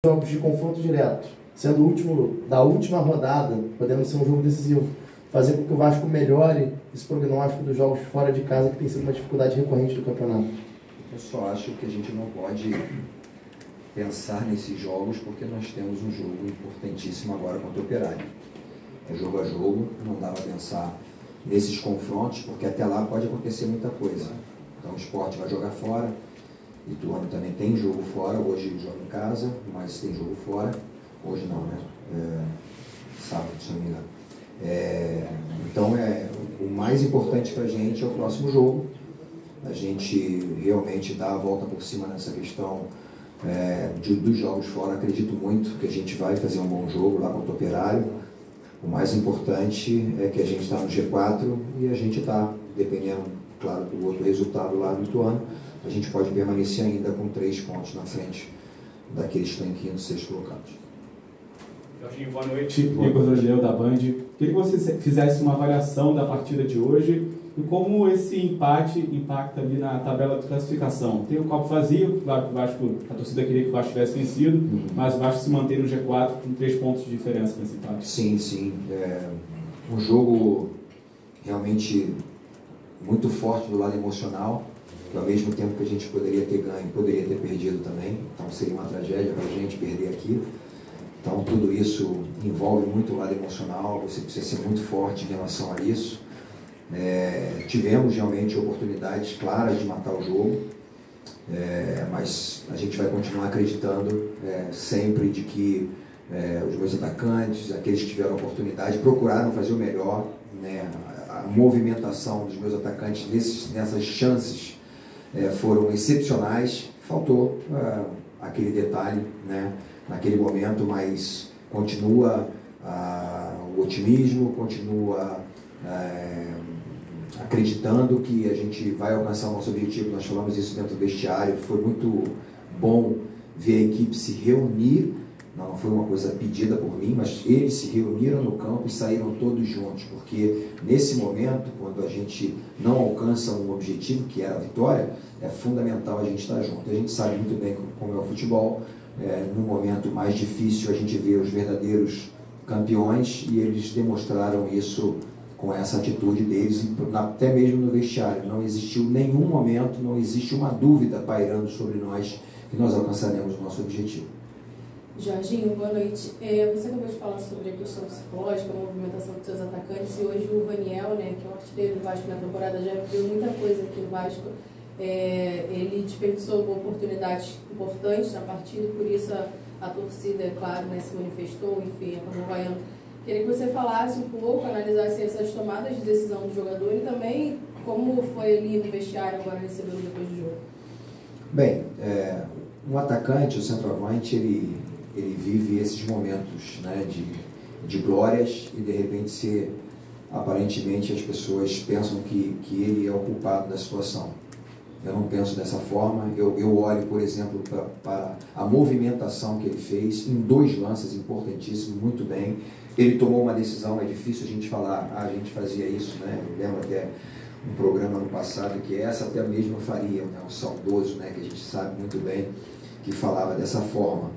jogos de confronto direto, sendo o último da última rodada, podendo ser um jogo decisivo, fazer com que o Vasco melhore esse prognóstico dos jogos fora de casa, que tem sido uma dificuldade recorrente do campeonato? Eu só acho que a gente não pode pensar nesses jogos porque nós temos um jogo importantíssimo agora contra o Operário. É jogo a jogo, não dá para pensar nesses confrontos, porque até lá pode acontecer muita coisa. Então o Sport vai jogar fora, Ituano também tem jogo fora, hoje joga em casa, mas tem jogo fora, hoje não, né? Sábado, se não me engano. Então o mais importante para a gente é o próximo jogo, a gente realmente dá a volta por cima nessa questão dos jogos fora. Acredito muito que a gente vai fazer um bom jogo lá contra o Operário. O mais importante é que a gente está no G4 e a gente está, dependendo, claro, do outro resultado lá do Ituano, a gente pode permanecer ainda com 3 pontos na frente daqueles que estão em quinto e sexto colocados. Jorginho, boa noite. Igor Rogério da Band. Queria que você fizesse uma avaliação da partida de hoje e como esse empate impacta ali na tabela de classificação. Tem o copo vazio, claro que o Vasco, a torcida queria que o Vasco tivesse vencido, mas o Vasco se mantém no G4 com 3 pontos de diferença nesse empate. Sim, sim. Um jogo realmente muito forte do lado emocional, que ao mesmo tempo que a gente poderia ter ganho, poderia ter perdido também. Então seria uma tragédia para a gente perder aqui. Então tudo isso envolve muito o lado emocional, você precisa ser muito forte em relação a isso. Tivemos realmente oportunidades claras de matar o jogo, mas a gente vai continuar acreditando sempre de que os meus atacantes, aqueles que tiveram oportunidade, procuraram fazer o melhor, né? A movimentação dos meus atacantes nessas chances foram excepcionais. Faltou aquele detalhe, né, naquele momento, mas continua o otimismo, continua acreditando que a gente vai alcançar o nosso objetivo. Nós falamos isso dentro do vestiário. Foi muito bom ver a equipe se reunir. Não foi uma coisa pedida por mim, mas eles se reuniram no campo e saíram todos juntos, porque nesse momento, quando a gente não alcança um objetivo, que era a vitória, é fundamental a gente estar junto. A gente sabe muito bem como é o futebol. No momento mais difícil a gente vê os verdadeiros campeões, e eles demonstraram isso com essa atitude deles, até mesmo no vestiário. Não existiu nenhum momento, não existe uma dúvida pairando sobre nós que nós alcançaremos o nosso objetivo. Jorginho, boa noite. Você acabou de falar sobre a questão psicológica, a movimentação dos seus atacantes, e hoje o Raniel, né, que é o artilheiro do Vasco na temporada, já viu muita coisa aqui no Vasco. Ele desperdiçou oportunidades importantes na partida, por isso a torcida, é claro, né, se manifestou, enfim, acabou vaiando. Queria que você falasse um pouco, analisasse essas tomadas de decisão do jogador e também como foi ali no vestiário agora recebendo depois do jogo. Bem, um atacante, o centroavante, ele vive esses momentos, né, de glórias, e de repente aparentemente as pessoas pensam que ele é o culpado da situação. Eu não penso dessa forma. Eu olho, por exemplo, para a movimentação que ele fez em 2 lances importantíssimos, muito bem. Ele tomou uma decisão, é difícil a gente falar, a gente fazia isso, né? Eu lembro até um programa no passado que essa até mesmo eu faria, né? O saudoso, né? Que a gente sabe muito bem que falava dessa forma.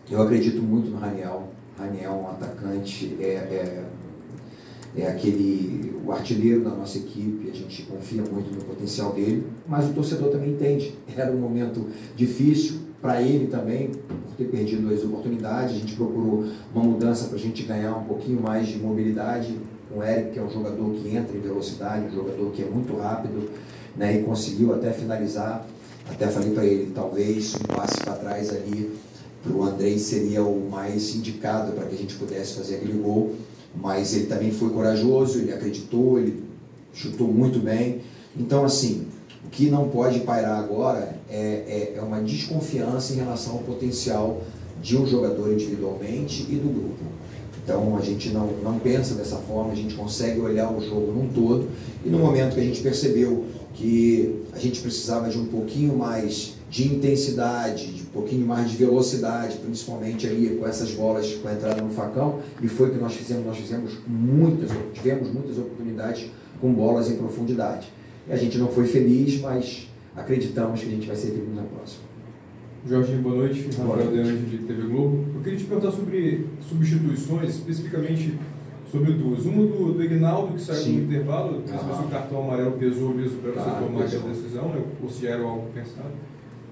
Eu acredito muito no Raniel. Raniel é um atacante, o artilheiro da nossa equipe. A gente confia muito no potencial dele, mas o torcedor também entende. Era um momento difícil para ele também, por ter perdido 2 oportunidades. A gente procurou uma mudança para a gente ganhar um pouquinho mais de mobilidade com o Eric, que é um jogador que entra em velocidade, um jogador que é muito rápido, né, e conseguiu até finalizar. Até falei para ele, talvez um passe para trás ali para o Andrei seria o mais indicado para que a gente pudesse fazer aquele gol, mas ele também foi corajoso, ele acreditou, ele chutou muito bem. Então, assim, o que não pode pairar agora é uma desconfiança em relação ao potencial de um jogador individualmente e do grupo. Então a gente não pensa dessa forma, a gente consegue olhar o jogo num todo, e no momento que a gente percebeu que a gente precisava de um pouquinho mais de intensidade, de um pouquinho mais de velocidade, principalmente ali com essas bolas com a entrada no facão, e foi o que nós fizemos. Tivemos muitas oportunidades com bolas em profundidade. E a gente não foi feliz, mas acreditamos que a gente vai ser feliz na próxima. Jorginho, boa noite. Rafael Deange, de TV Globo. Eu queria te perguntar sobre substituições, especificamente sobre duas. Uma do Ignaldo, que saiu no intervalo, não sei se o cartão amarelo pesou mesmo para você tomar aquela decisão, né? Ou se era algo pensado.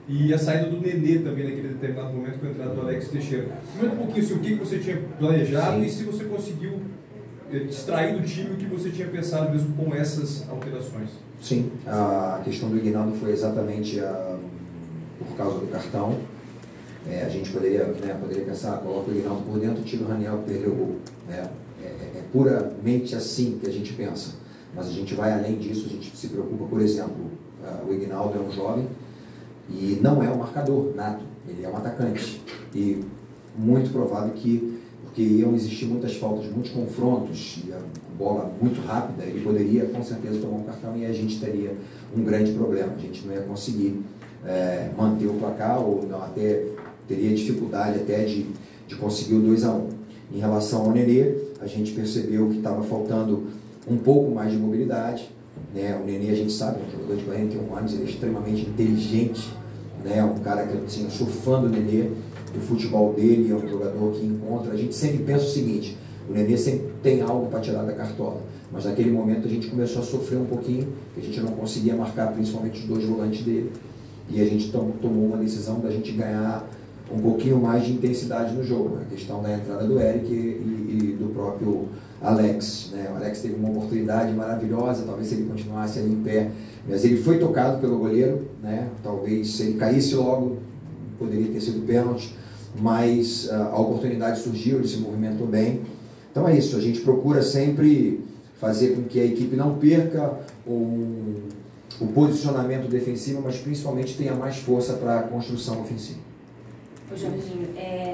E a saída do Nenê também, naquele determinado momento, com a entrada do Alex Teixeira. Comenta um pouquinho sobre o que você tinha planejado e se você conseguiu extrair do time o que você tinha pensado mesmo com essas alterações. Sim, a questão do Ignaldo foi exatamente por causa do cartão. A gente poderia pensar, coloca o Ignaldo por dentro, tira o Raniel e perdeu o gol. É puramente assim que a gente pensa. Mas a gente vai além disso, a gente se preocupa, por exemplo, o Ignaldo é um jovem e não é um marcador nato, ele é um atacante. E muito provável porque iam existir muitas faltas, muitos confrontos, e a bola muito rápida, ele poderia com certeza tomar um cartão e a gente teria um grande problema. A gente não ia conseguir manter o placar, ou não, até teria dificuldade até de conseguir o 2-1. Em relação ao Nenê, a gente percebeu que estava faltando um pouco mais de mobilidade. O Nenê, a gente sabe, é um jogador de 41 anos, ele é extremamente inteligente, um cara que, assim, eu sou fã do Nenê, do futebol dele, é um jogador que encontra. A gente sempre pensa o seguinte: o Nenê sempre tem algo para tirar da cartola, mas naquele momento a gente começou a sofrer um pouquinho, que a gente não conseguia marcar principalmente os dois volantes dele, e a gente tomou uma decisão da gente ganhar um pouquinho mais de intensidade no jogo, a questão da entrada do Eric e do próprio Alex. O Alex teve uma oportunidade maravilhosa, talvez se ele continuasse ali em pé, mas ele foi tocado pelo goleiro, talvez se ele caísse logo, poderia ter sido pênalti, mas a oportunidade surgiu, ele se movimentou bem. Então é isso, a gente procura sempre fazer com que a equipe não perca o posicionamento defensivo, mas principalmente tenha mais força para a construção ofensiva. Ô Jorginho,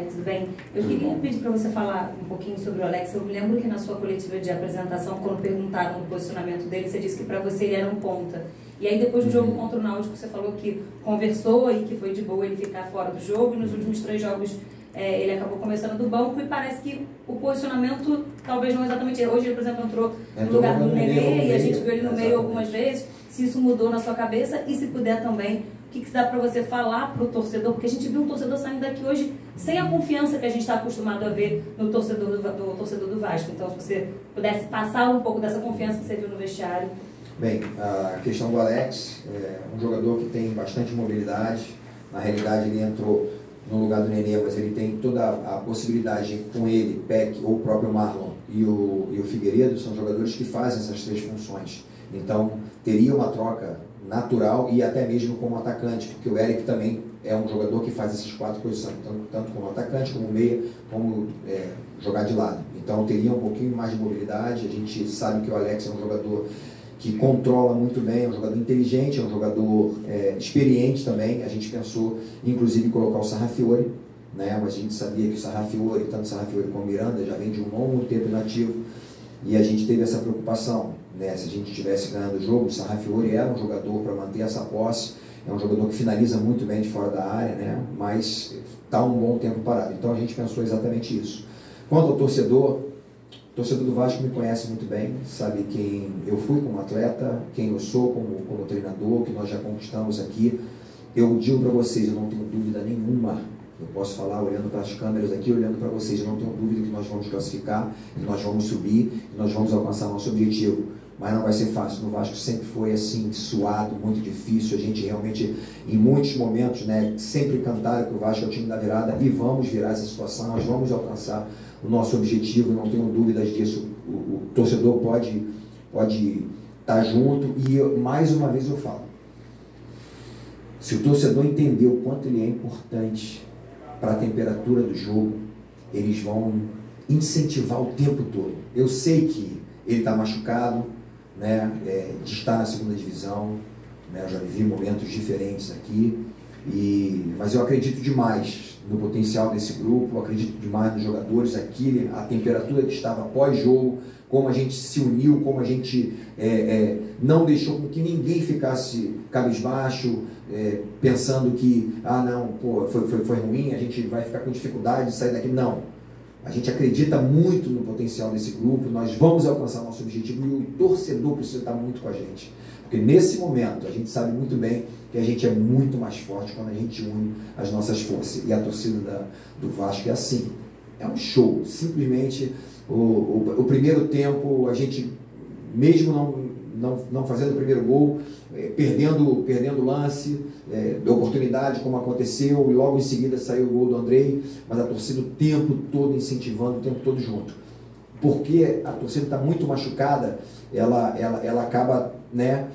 tudo bem? Eu queria pedir para você falar um pouquinho sobre o Alex. Eu me lembro que na sua coletiva de apresentação, quando perguntaram o posicionamento dele, você disse que para você ele era um ponta. E aí depois do jogo contra o Náutico, você falou que conversou e que foi de boa ele ficar fora do jogo, e nos últimos 3 jogos ele acabou começando do banco, e parece que o posicionamento talvez não exatamente. Hoje ele, por exemplo, entrou no lugar do Nenê e a gente viu ele no meio algumas vezes. Se isso mudou na sua cabeça, e se puder também, o que dá para você falar para o torcedor? Porque a gente viu um torcedor saindo daqui hoje sem a confiança que a gente está acostumado a ver no torcedor do Vasco. Então, se você pudesse passar um pouco dessa confiança que você viu no vestiário. Bem, a questão do Alex é um jogador que tem bastante mobilidade. Na realidade, ele entrou no lugar do Nenê, mas ele tem toda a possibilidade com ele, Peck ou o próprio Marlon e o Figueiredo, são jogadores que fazem essas 3 funções. Então, teria uma troca natural, e até mesmo como atacante, porque o Eric também é um jogador que faz essas 4 posições, tanto como atacante, como meia, como jogar de lado. Então, teria um pouquinho mais de mobilidade. A gente sabe que o Alex é um jogador que controla muito bem, é um jogador inteligente, é um jogador experiente também. A gente pensou, inclusive, em colocar o Sarrafiore, mas a gente sabia que o Sarrafiore, tanto o Sarrafiore como o Miranda, já vem de um longo tempo inativo, e a gente teve essa preocupação. Se a gente estivesse ganhando o jogo, o Sarrafiore era um jogador para manter essa posse, é um jogador que finaliza muito bem de fora da área, mas está um bom tempo parado. Então a gente pensou exatamente isso. Quanto ao torcedor do Vasco me conhece muito bem, sabe quem eu fui como atleta, quem eu sou como treinador, que nós já conquistamos aqui. Eu digo para vocês, eu não tenho dúvida nenhuma, eu posso falar olhando para as câmeras aqui, olhando para vocês, eu não tenho dúvida que nós vamos classificar, que nós vamos subir, que nós vamos alcançar nosso objetivo. Mas não vai ser fácil. No Vasco sempre foi assim, suado, muito difícil. A gente realmente, em muitos momentos, sempre cantaram que o Vasco é o time da virada, e vamos virar essa situação, nós vamos alcançar o nosso objetivo, não tenho dúvidas disso. O torcedor pode estar junto, e mais uma vez eu falo, se o torcedor entender o quanto ele é importante para a temperatura do jogo, eles vão incentivar o tempo todo. Eu sei que ele está machucado, de estar na 2ª divisão, eu já vivi momentos diferentes aqui, mas eu acredito demais no potencial desse grupo, acredito demais nos jogadores, aqui, a temperatura que estava pós-jogo, como a gente se uniu, como a gente não deixou com que ninguém ficasse cabisbaixo, pensando que, foi ruim, a gente vai ficar com dificuldade de sair daqui. Não. A gente acredita muito no potencial desse grupo, nós vamos alcançar nosso objetivo, e o torcedor precisa estar muito com a gente. Porque nesse momento, a gente sabe muito bem que a gente é muito mais forte quando a gente une as nossas forças. E a torcida do Vasco é assim. É um show. Simplesmente, o primeiro tempo, a gente, mesmo não fazendo o primeiro gol, perdendo o lance, de oportunidade, como aconteceu, e logo em seguida saiu o gol do Andrei, mas a torcida o tempo todo incentivando, o tempo todo junto. Porque a torcida está muito machucada, ela acaba, né,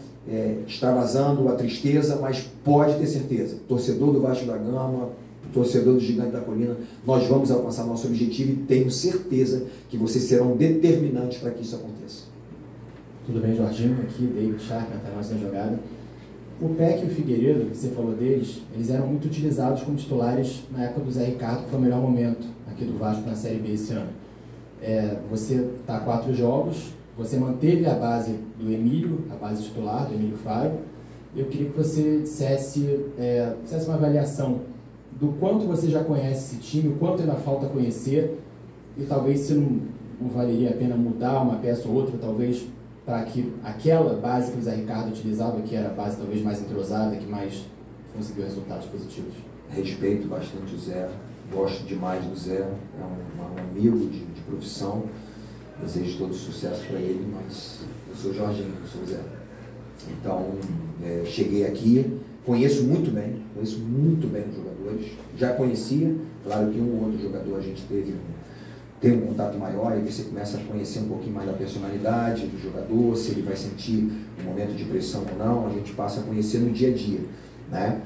extravasando a tristeza, mas pode ter certeza, torcedor do Vasco da Gama, torcedor do Gigante da Colina, nós vamos alcançar nosso objetivo e tenho certeza que vocês serão determinantes para que isso aconteça. Tudo bem, Jorginho? Aqui, David Sharp, até mais na jogada. O Peck e o Figueiredo, que você falou deles, eles eram muito utilizados como titulares na época do Zé Ricardo, que foi o melhor momento aqui do Vasco na Série B esse ano. Você está 4 jogos, você manteve a base do Emílio, a base titular do Emílio Faro. Eu queria que você fizesse uma avaliação do quanto você já conhece esse time, o quanto ainda falta conhecer, e talvez se não valeria a pena mudar uma peça ou outra, talvez para que aquela base que o Zé Ricardo utilizava, que era a base talvez mais entrosada, que mais conseguiu resultados positivos. Respeito bastante o Zé, gosto demais do Zé, é um amigo de profissão, desejo todo sucesso para ele, mas eu sou o Jorginho, eu sou o Zé. Então, cheguei aqui, conheço muito bem os jogadores, já conhecia, claro que um ou outro jogador a gente tem um contato maior, e você começa a conhecer um pouquinho mais da personalidade do jogador, se ele vai sentir um momento de pressão ou não, a gente passa a conhecer no dia a dia, né?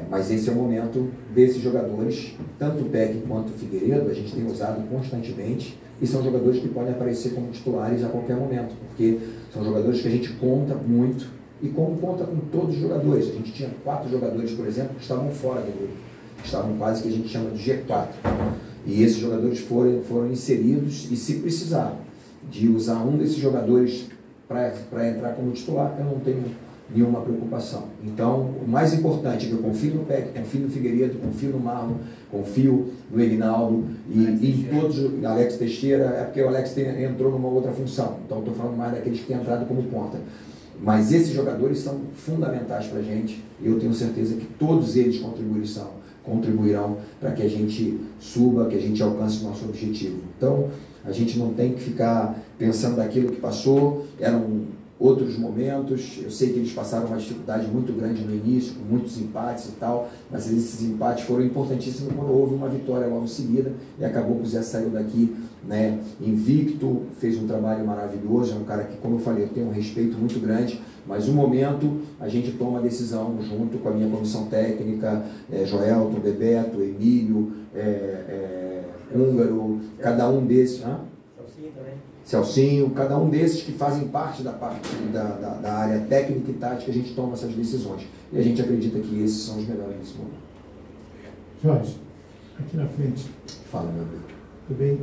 Mas esse é o momento desses jogadores, tanto o Peck quanto o Figueiredo, a gente tem usado constantemente, e são jogadores que podem aparecer como titulares a qualquer momento, porque são jogadores que a gente conta muito, e como conta com todos os jogadores. A gente tinha 4 jogadores, por exemplo, que estavam fora do grupo, que estavam quase que a gente chama de G4, e esses jogadores foram inseridos, e se precisar de usar um desses jogadores para entrar como titular, eu não tenho nenhuma preocupação. Então, o mais importante é que eu confio no Peck, confio no Figueiredo, confio no Marlon, confio no Egnaldo e em todos, Alex Teixeira, é porque o Alex entrou numa outra função, então estou falando mais daqueles que têm entrado como ponta. Mas esses jogadores são fundamentais para a gente, e eu tenho certeza que todos eles contribuirão para que a gente suba, que a gente alcance o nosso objetivo. Então, a gente não tem que ficar pensando naquilo que passou, eram outros momentos, eu sei que eles passaram uma dificuldade muito grande no início, com muitos empates e tal, mas esses empates foram importantíssimos quando houve uma vitória logo em seguida, e acabou que o Zé saiu daqui, né, invicto, fez um trabalho maravilhoso, é um cara que, como eu falei, eu tenho um respeito muito grande, mas no momento a gente toma a decisão junto com a minha comissão técnica, Joelton, Bebeto, Emílio, Húngaro, cada um desses... Celcinho, cada um desses que fazem parte da área técnica e tática, a gente toma essas decisões. E a gente acredita que esses são os melhores nesse momento. Jorge, aqui na frente. Fala, meu amigo. Tudo bem?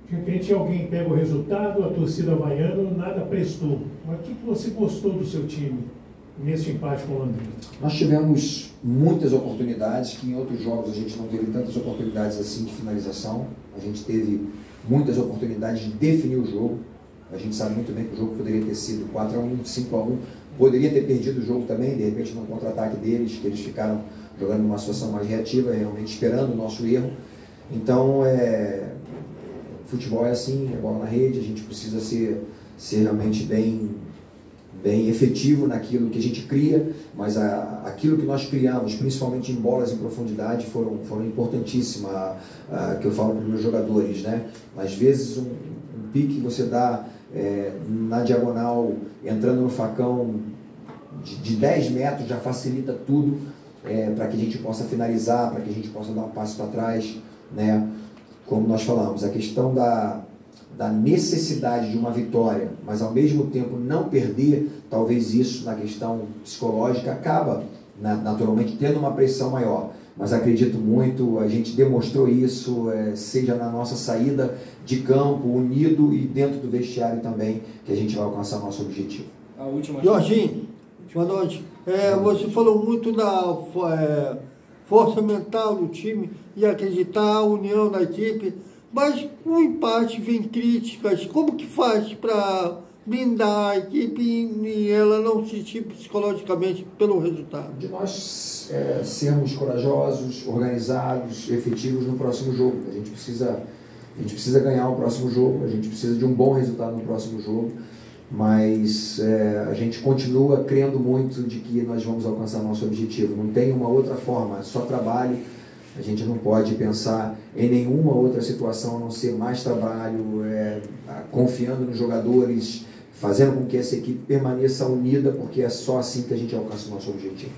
De repente alguém pega o resultado, a torcida vaiando, nada prestou. Mas o que você gostou do seu time nesse empate com o Londrina? Nós tivemos muitas oportunidades, que em outros jogos a gente não teve tantas oportunidades assim de finalização. A gente teve muitas oportunidades de definir o jogo. A gente sabe muito bem que o jogo poderia ter sido 4-1, 5-1, poderia ter perdido o jogo também, de repente no contra-ataque deles, que eles ficaram jogando numa situação mais reativa, realmente esperando o nosso erro. Então, futebol é assim, é bola na rede, a gente precisa ser realmente bem efetivo naquilo que a gente cria, mas aquilo que nós criamos, principalmente em bolas em profundidade, foram importantíssimas, que eu falo para os meus jogadores, né? Às vezes um pique você dá na diagonal, entrando no facão de 10 metros, já facilita tudo para que a gente possa finalizar, para que a gente possa dar um passo para trás, né? Como nós falamos, a questão da necessidade de uma vitória, mas ao mesmo tempo não perder, talvez isso na questão psicológica acaba naturalmente tendo uma pressão maior. Mas acredito muito, a gente demonstrou isso, seja na nossa saída de campo, unido, e dentro do vestiário também, que a gente vai alcançar nosso objetivo. A última. Jorginho, boa noite. Você falou muito da força mental do time e acreditar, a união da equipe, mas com o empate vem críticas. Como que faz para blindar a equipe e ela não se sentir psicologicamente pelo resultado? De nós sermos corajosos, organizados, efetivos no próximo jogo. A gente precisa ganhar o próximo jogo, a gente precisa de um bom resultado no próximo jogo, mas a gente continua crendo muito de que nós vamos alcançar nosso objetivo. Não tem uma outra forma, só trabalho. A gente não pode pensar em nenhuma outra situação a não ser mais trabalho, confiando nos jogadores, fazendo com que essa equipe permaneça unida, porque é só assim que a gente alcança o nosso objetivo.